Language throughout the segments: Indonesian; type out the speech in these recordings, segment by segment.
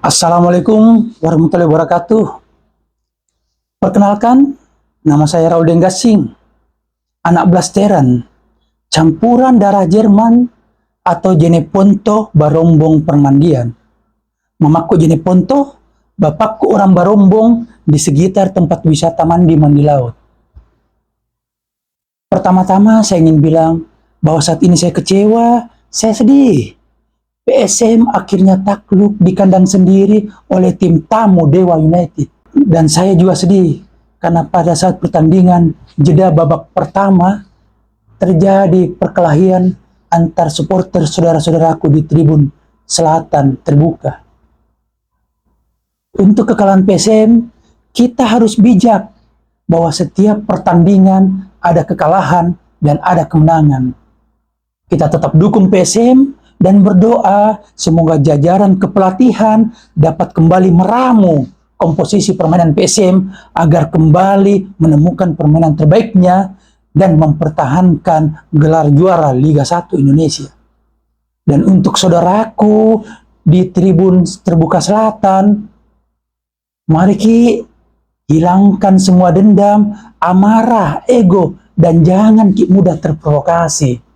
Assalamualaikum warahmatullahi wabarakatuh. Perkenalkan, nama saya Raul Denggasing, anak blasteran, campuran darah Jerman atau Jeneponto Barombong Permandian. Mamaku Jeneponto, bapakku orang Barombong di sekitar tempat wisata mandi laut. Pertama-tama saya ingin bilang bahwa saat ini saya kecewa, saya sedih. PSM akhirnya takluk di kandang sendiri oleh tim tamu Dewa United. Dan saya juga sedih karena pada saat pertandingan jeda babak pertama terjadi perkelahian antar supporter saudara-saudaraku di tribun selatan terbuka. Untuk kekalahan PSM, kita harus bijak bahwa setiap pertandingan ada kekalahan dan ada kemenangan. Kita tetap dukung PSM dan berdoa semoga jajaran kepelatihan dapat kembali meramu komposisi permainan PSM agar kembali menemukan permainan terbaiknya dan mempertahankan gelar juara Liga 1 Indonesia. Dan untuk saudaraku di tribun terbuka selatan, mari hilangkan semua dendam, amarah, ego, dan jangan mudah terprovokasi.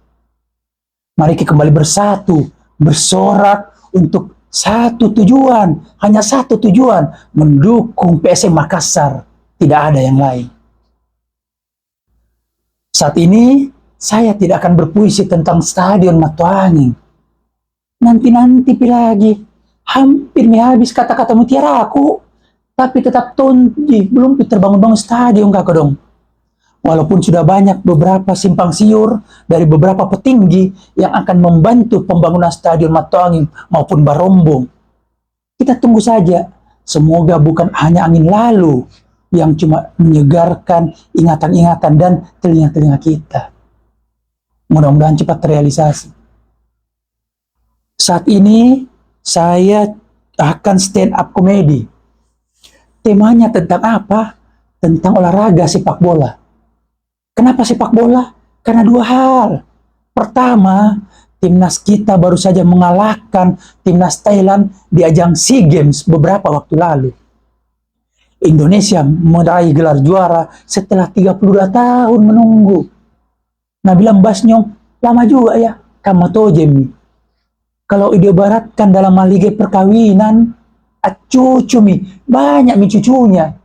Mari kita kembali bersatu, bersorak untuk satu tujuan, hanya satu tujuan, mendukung PSM Makassar, tidak ada yang lain. Saat ini, saya tidak akan berpuisi tentang Stadion Matuanging. Nanti lagi, hampir habis kata-kata mutiara aku, tapi tetap tonji, belum terbangun-bangun stadion kakak dong. Walaupun sudah banyak beberapa simpang siur dari beberapa petinggi yang akan membantu pembangunan Stadion Matuanging maupun Barombong. Kita tunggu saja, semoga bukan hanya angin lalu yang cuma menyegarkan ingatan-ingatan dan telinga-telinga kita. Mudah-mudahan cepat terrealisasi. Saat ini saya akan stand up komedi. Temanya tentang apa? Tentang olahraga sepak bola. Kenapa sepak bola? Karena dua hal. Pertama, timnas kita baru saja mengalahkan timnas Thailand di ajang SEA Games beberapa waktu lalu. Indonesia meraih gelar juara setelah 32 tahun menunggu. Nah bilang Basnyong, lama juga ya, Kamatojem. Kalau diibaratkan dalam liga perkawinan, cucu banyak cucunya.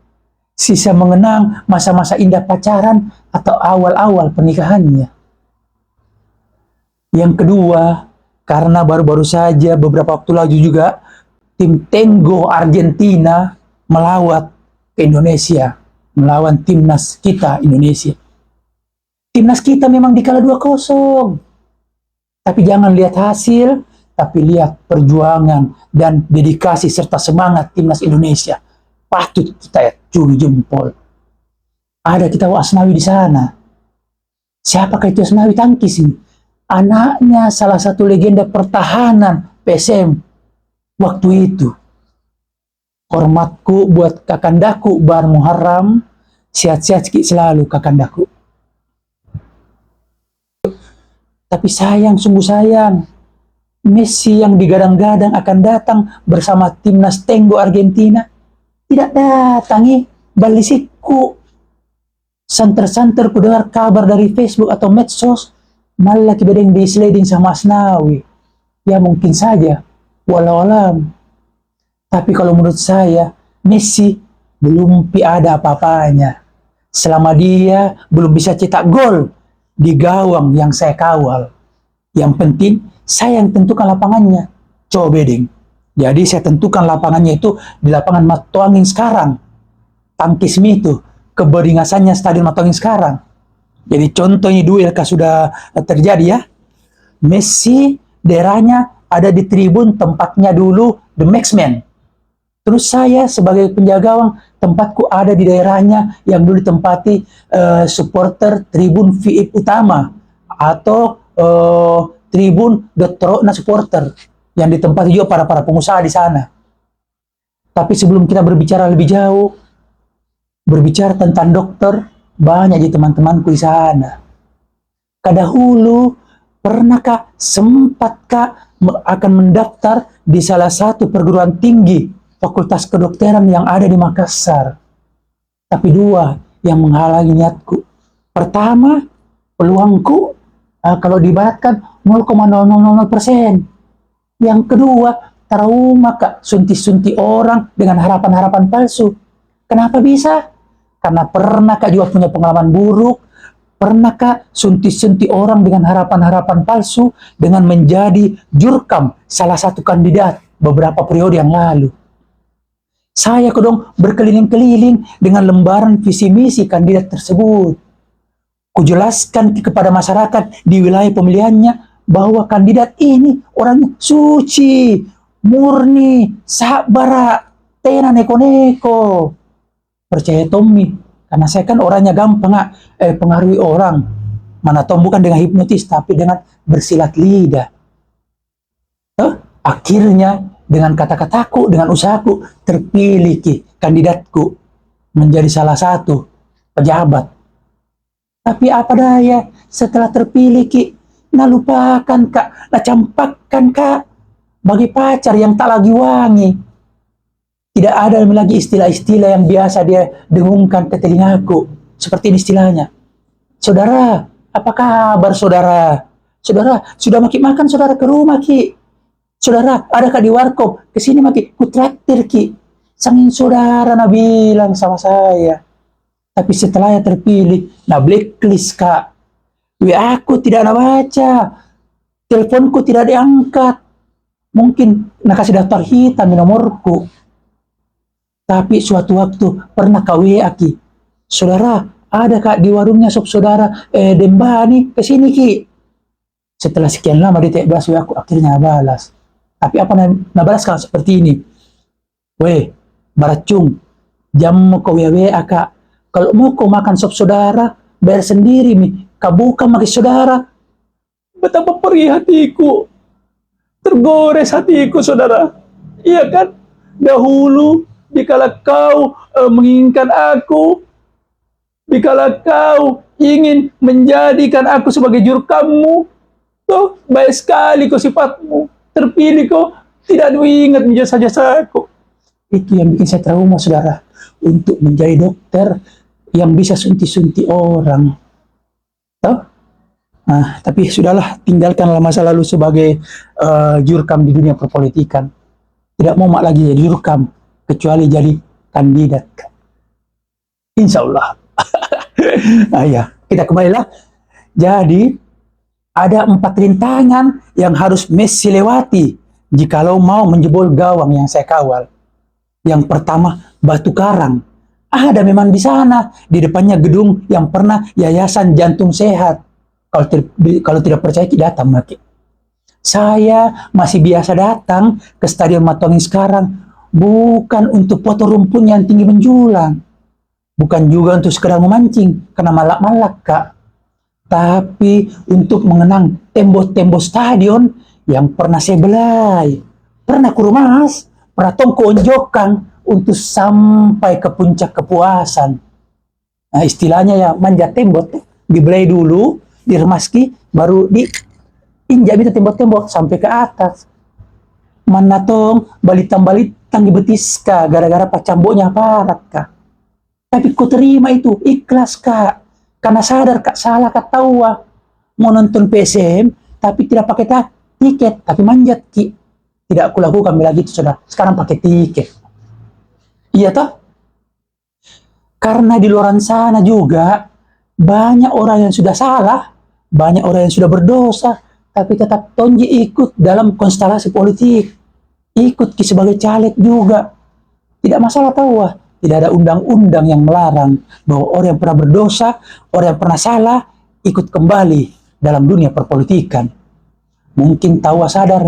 Sisa mengenang masa-masa indah pacaran atau awal-awal pernikahannya. Yang kedua, karena baru-baru saja beberapa waktu lalu juga tim Tenggo Argentina melawat ke Indonesia, melawan timnas kita Indonesia. Timnas kita memang dikalah 2-0. Tapi jangan lihat hasil, tapi lihat perjuangan dan dedikasi serta semangat timnas Indonesia. Patut kita curi jempol. Ada kita Asnawi di sana. Siapakah itu Asnawi tangkis ini? Anaknya salah satu legenda pertahanan PSM waktu itu. Hormatku buat kakandaku Bar Muharram, sehat-sehat selalu kakandaku. Tapi sayang, sungguh sayang, Messi yang digadang-gadang akan datang bersama timnas Tenggo Argentina tidak datangi balisiku. Santer-santer ku dengar kabar dari Facebook atau medsos, malah kibedeng di sliding sama Asnawi. Ya mungkin saja, walau alam. Tapi kalau menurut saya, Messi belum ada apa-apanya. Selama dia belum bisa cetak gol di gawang yang saya kawal. Yang penting, saya yang tentukan lapangannya. Coba bedeng. Jadi saya tentukan lapangannya itu di lapangan Matuanging sekarang. Tangkis itu, keberingasannya Stadion Matuanging sekarang. Jadi contohnya duel sudah terjadi ya. Messi daerahnya ada di tribun tempatnya dulu The Maxman. Terus saya sebagai penjaga gawang tempatku ada di daerahnya yang dulu ditempati supporter tribun VIP utama atau tribun Dr. supporter yang ditempati juga para pengusaha di sana. Tapi sebelum kita berbicara lebih jauh, berbicara tentang dokter, banyak di teman-temanku di sana. Kadahulu, pernahkah, sempatkah akan mendaftar di salah satu perguruan tinggi Fakultas Kedokteran yang ada di Makassar. Tapi dua yang menghalangi niatku. Pertama, peluangku kalau diibaratkan 0,0000%. Yang kedua, trauma Kak, sunti-sunti orang dengan harapan-harapan palsu. Kenapa bisa? Karena pernah Kak juga punya pengalaman buruk. Pernah Kak sunti-sunti orang dengan harapan-harapan palsu dengan menjadi jurkam salah satu kandidat beberapa periode yang lalu. Saya kedong berkeliling-keliling dengan lembaran visi misi kandidat tersebut. Kujelaskan kepada masyarakat di wilayah pemilihannya bahwa kandidat ini orangnya suci, murni, sabar, tenan neko-neko. Percaya Tommy, karena saya kan orangnya gampang pengaruhi orang. Mana Tom bukan dengan hipnotis, tapi dengan bersilat lidah. Akhirnya dengan kata-kataku, dengan usahaku, terpilih kandidatku menjadi salah satu pejabat. Tapi apa daya, setelah terpilih nah lupakan Kak, nah campakkan Kak, bagi pacar yang tak lagi wangi. Tidak ada lagi istilah-istilah yang biasa dia dengungkan ke telingaku. Seperti ini istilahnya. Saudara, apa kabar saudara? Saudara, sudah makan saudara ke rumah Saudara, ada Kak di warkop? Kesini ku traktir Sangin saudara bilang sama saya. Tapi setelah terpilih, blacklist Kak. WA aku tidak baca. Teleponku tidak diangkat. Mungkin kasih daftar hitam di nomorku. Tapi suatu waktu pernah Kak WA Saudara, ada Kak di warungnya sop saudara Dembani kesini Setelah sekian lama dia tak balas WA aku, akhirnya balas. Tapi apa balas Kak seperti ini. Weh, baracung, jam mau kau WA Kak. Kalau mau kau makan sop saudara, bayar sendiri Kak bukan maki saudara. Betapa perih hatiku. Tergores hatiku saudara. Iya kan? Dahulu, dikala kau menginginkan aku, dikala kau ingin menjadikan aku sebagai jurkammu, tuh baik sekali kau sifatmu. Terpilih kau, tidak diingat jasa-jasaku. Itu yang bikin saya trauma saudara. Untuk menjadi dokter yang bisa sunti-sunti orang. Tuh? Nah, tapi sudahlah, tinggalkanlah masa lalu sebagai jurkam di dunia perpolitikan. Tidak mau lagi jadi jurkam, kecuali jadi kandidat. Insya Allah. Nah ya, kita kembalilah. Jadi, ada 4 rintangan yang harus Messi lewati jikalau mau menjebol gawang yang saya kawal. Yang pertama, batu karang. Ada memang di sana, di depannya gedung yang pernah Yayasan Jantung Sehat. Kalau tidak percaya, datang maki. Saya masih biasa datang ke Stadion Matuangin sekarang, bukan untuk foto rumput yang tinggi menjulang. Bukan juga untuk sekedar memancing, karena malak-malak Kak. Tapi untuk mengenang tembok-tembok stadion yang pernah saya belai, pernah kurumas, pernah tongko onjokan untuk sampai ke puncak kepuasan. Nah, istilahnya ya manjat tembok, dibelai dulu, diremaski, baru diinjak itu tembok-tembok sampai ke atas. Mana tong balitang-balitang di betiska gara-gara pacamboknya parat Kak. Tapi ku terima itu, ikhlas Kak. Karena sadar Kak, salah Kak tahu mau nonton PSM, tapi tidak pakai tiket, tapi manjat Tidak aku lakukan lagi itu saudara. Sekarang pakai tiket. Iya toh? Karena di luar sana juga banyak orang yang sudah salah, banyak orang yang sudah berdosa, tapi tetap tonji ikut dalam konstelasi politik. Ikut sebagai caleg juga. Tidak masalah tahu Tidak ada undang-undang yang melarang bahwa orang yang pernah berdosa, orang yang pernah salah, ikut kembali dalam dunia perpolitikan. Mungkin tahu sadar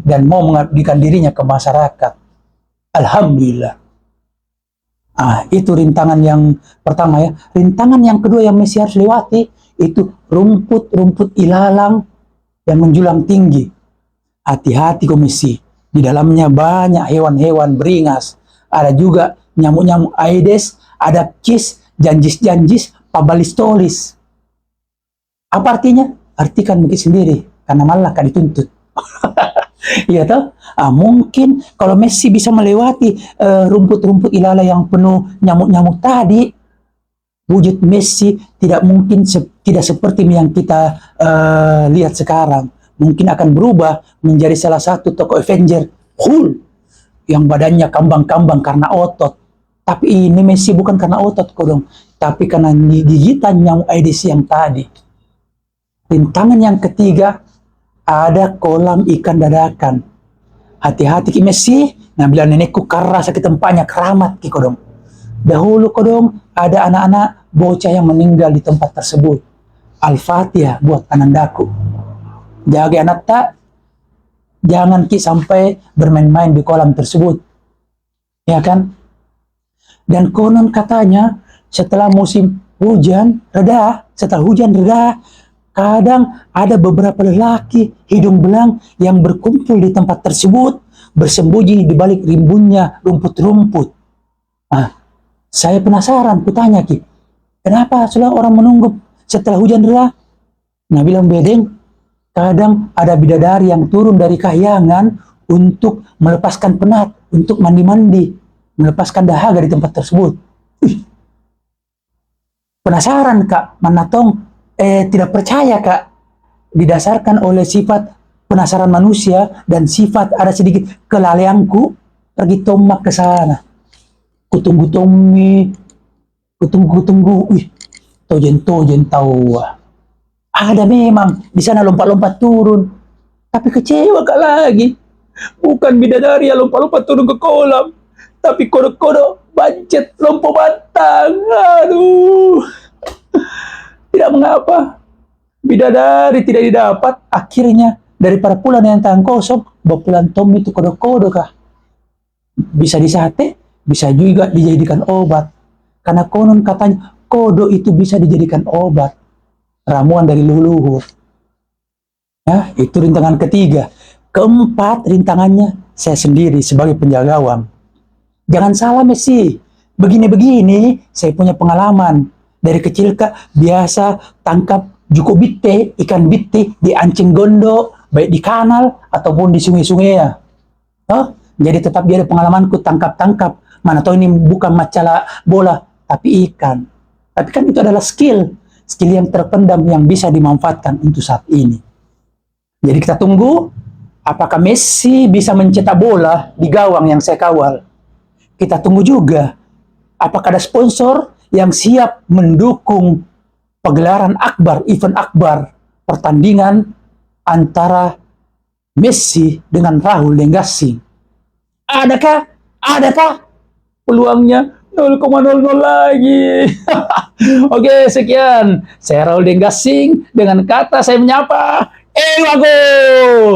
dan mau mengabdikan dirinya ke masyarakat. Alhamdulillah. Itu rintangan yang pertama ya. Rintangan yang kedua yang Messi harus lewati, itu rumput-rumput ilalang yang menjulang tinggi. Hati-hati Messi. Di dalamnya banyak hewan-hewan beringas. Ada juga nyamuk-nyamuk Aedes, ada kis, janjis-janjis, pabalistolis. Apa artinya? Artikan mungkin sendiri, karena malah kan dituntut. Iya toh? Mungkin kalau Messi bisa melewati rumput-rumput ilalang yang penuh nyamuk-nyamuk tadi, wujud Messi tidak mungkin tidak seperti yang kita lihat sekarang. Mungkin akan berubah menjadi salah satu tokoh Avenger, Hulk, yang badannya kambang-kambang karena otot. Tapi ini Messi bukan karena otot kodong, tapi karena gigitan nyamuk Aedes yang tadi. Rintangan yang ketiga, ada kolam ikan dadakan. Hati-hati ki Messi, nah bila nenekku karena sakit tempatnya keramat ki kodong. Dahulu kodong ada anak-anak bocah yang meninggal di tempat tersebut. Al-Fatihah buat anandaku. Jaga anak tak, jangan ki sampai bermain-main di kolam tersebut. Ya kan? Dan konon katanya setelah musim hujan reda, kadang ada beberapa lelaki hidung belang yang berkumpul di tempat tersebut, bersembunyi di balik rimbunnya rumput-rumput. Saya penasaran, kutanya ki, kenapa selalu orang menunggu setelah hujan reda? Nah bilang bedeng, kadang ada bidadari yang turun dari kahyangan untuk melepaskan penat, untuk mandi-mandi, melepaskan dahaga di tempat tersebut. Penasaran kak, manatong tidak percaya kak, didasarkan oleh sifat penasaran manusia dan sifat ada sedikit kelalaianku, pergi tomak ke sana. Kutunggu, tojen tahu. Ada memang di sana lompat-lompat turun, tapi kecewa kak lagi. Bukan bidadari yang lompat-lompat turun ke kolam, tapi kodok-kodok bancet lompat batang. Aduh, tidak mengapa. Bidadari tidak didapat, akhirnya daripada pulang yang tangan kosong, bawa Tom itu kodok-kodok kah. Bisa disate, bisa juga dijadikan obat. Karena konon katanya kodok itu bisa dijadikan obat, ramuan dari leluhur. Nah, itu rintangan ketiga. Keempat rintangannya, saya sendiri sebagai penjaga gawang. Jangan salah Messi, begini-begini saya punya pengalaman. Dari kecil kak biasa tangkap juko bitte, ikan bitte di ancing gondo, baik di kanal ataupun di sungai-sungai ya. Jadi tetap dia ada pengalamanku tangkap-tangkap. Mana tahu ini bukan macalah bola, tapi ikan. Tapi kan itu adalah skill yang terpendam yang bisa dimanfaatkan untuk saat ini. Jadi kita tunggu apakah Messi bisa mencetak bola di gawang yang saya kawal. Kita tunggu juga apakah ada sponsor yang siap mendukung pagelaran akbar, event akbar, pertandingan antara Messi dengan Rahul Lenggasing. Adakah? Peluangnya 0,00 lagi. Oke, sekian. Saya Rahul Lenggasing dengan kata saya menyapa, Ewago!